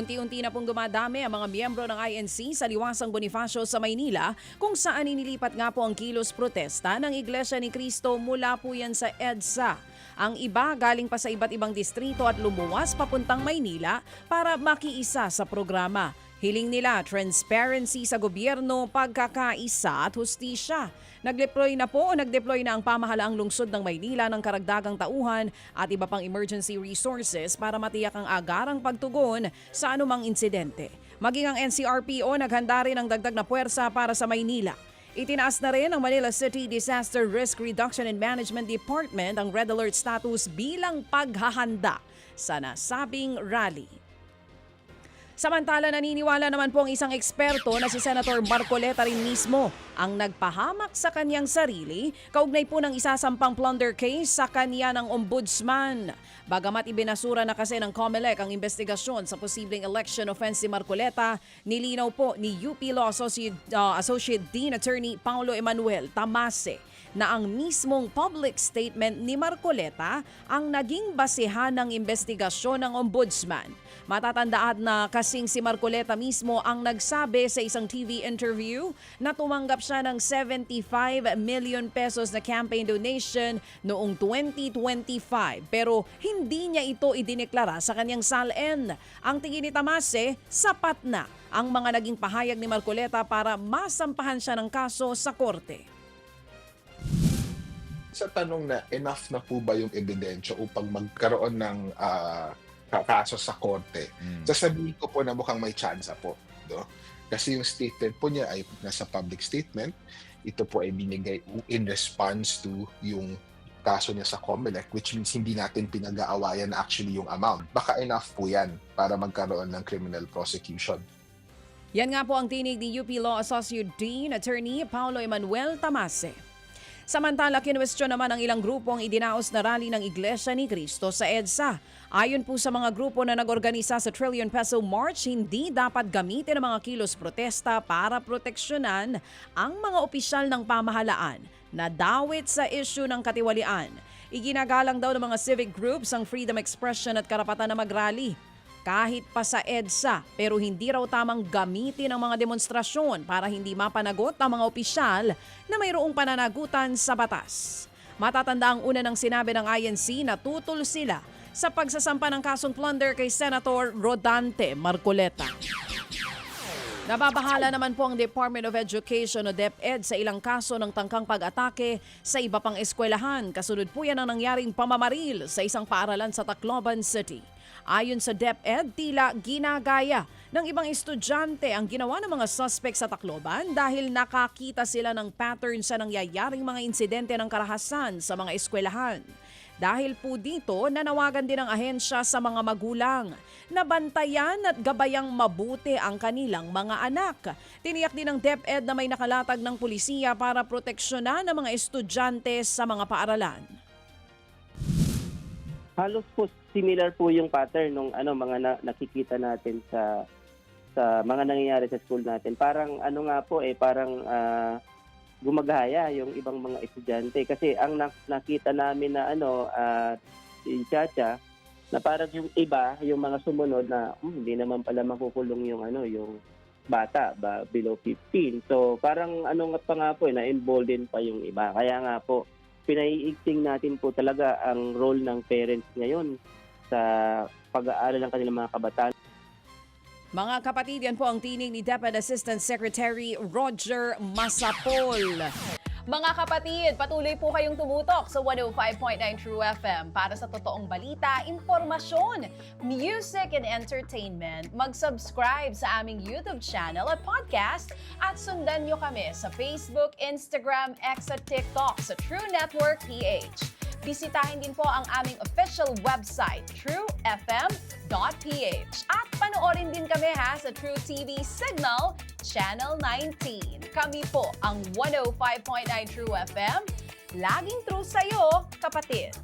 Unti-unti na pong dumadami ang mga miyembro ng INC sa Liwasang Bonifacio sa Maynila kung saan inilipat nga po ang kilos protesta ng Iglesia ni Cristo mula po yan sa EDSA. Ang iba galing pa sa iba't ibang distrito at lumuwas papuntang Maynila para makiisa sa programa. Hiling nila transparency sa gobyerno, pagkakaisa at hustisya. Nagdeploy na ang pamahalaang lungsod ng Maynila ng karagdagang tauhan at iba pang emergency resources para matiyak ang agarang pagtugon sa anumang insidente. Maging ang NCRPO naghanda rin ng dagdag na puwersa para sa Maynila. Itinaas na rin ng Manila City Disaster Risk Reduction and Management Department ang Red Alert status bilang paghahanda sa nasabing rally. Samantala, naniniwala naman po ang isang eksperto na si Senator Marcoleta rin mismo ang nagpahamak sa kanyang sarili kaugnay po ng isasampang plunder case sa kanya ng ombudsman. Bagamat ibinasura na kasi ng COMELEC ang investigasyon sa posibleng election offense si Marcoleta, nilinaw po ni UP Law Associate Dean Attorney Paulo Emanuel Tamase na ang mismong public statement ni Marcoleta ang naging basehan ng investigasyon ng ombudsman. Matatandaan na kasing si Marcoleta mismo ang nagsabi sa isang TV interview na tumanggap siya ng 75 million pesos na campaign donation noong 2025 pero hindi niya ito idineklara sa kanyang SALN. Ang tingin ni Tamase, sapat na ang mga naging pahayag ni Marcoleta para masampahan siya ng kaso sa korte. Sa tanong na enough na po ba yung ebidensya upang magkaroon ng kaso sa korte, sasabihin ko po na mukhang may tsansa po. No? Kasi yung statement po niya ay nasa public statement. Ito po ay binigay in response to yung kaso niya sa COMELEC, which means hindi natin pinag-aawayan actually yung amount. Baka enough po yan para magkaroon ng criminal prosecution. Yan nga po ang tinig ni UP Law Associate Dean Attorney Paulo Emanuel Tamase. Samantala, kinwestiyon naman ng ilang grupo ang idinaos na rally ng Iglesia ni Cristo sa EDSA. Ayon po sa mga grupo na nag-organisa sa Trillion Peso March, hindi dapat gamitin ang mga kilos protesta para proteksyonan ang mga opisyal ng pamahalaan na dawit sa isyu ng katiwalian. Iginagalang daw ng mga civic groups ang freedom expression at karapatan na mag-rally. Kahit pa sa EDSA, pero hindi raw tamang gamitin ang mga demonstrasyon para hindi mapanagot ang mga opisyal na mayroong pananagutan sa batas. Matatanda ang una ng sinabi ng INC na tutol sila sa pagsasampa ng kasong plunder kay Senator Rodante Marcoleta. Nababahala naman po ang Department of Education o DepEd sa ilang kaso ng tangkang pag-atake sa iba pang eskwelahan. Kasunod po yan ang nangyaring pamamaril sa isang paaralan sa Tacloban City. Ayon sa DepEd, tila ginagaya ng ibang estudyante ang ginawa ng mga suspect sa Tacloban dahil nakakita sila ng pattern sa nangyayaring mga insidente ng karahasan sa mga eskwelahan. Dahil po dito, nanawagan din ang ahensya sa mga magulang na bantayan at gabayang mabuti ang kanilang mga anak. Tiniyak din ng DepEd na may nakalatag ng pulisiya para proteksyonan ang mga estudyante sa mga paaralan. Halos po similar po yung pattern ng mga nakikita natin sa mga nangyayari sa school natin. Parang parang gumagaya yung ibang mga estudyante kasi ang nakita namin na si Chacha na parang yung iba, yung mga sumunod na hindi naman pala makukulong yung yung bata below 15. So parang na-embolden pa yung iba. Kaya nga po pinaiigting natin po talaga ang role ng parents ngayon sa pag-aaral ng kanilang mga kabataan. Mga kapatid, yan po ang tinig ni DepEd Assistant Secretary Roger Masapol. Mga kapatid, patuloy po kayong tumutok sa 105.9 True FM para sa totoong balita, impormasyon, music and entertainment. Mag-subscribe sa aming YouTube channel at podcast at sundan nyo kami sa Facebook, Instagram, X at TikTok sa True Network PH. Bisitahin din po ang aming official website, truefm.ph. At panoorin din kami sa True TV Signal, Channel 19. Kami po ang 105.9 True FM. Laging true sa'yo, kapatid.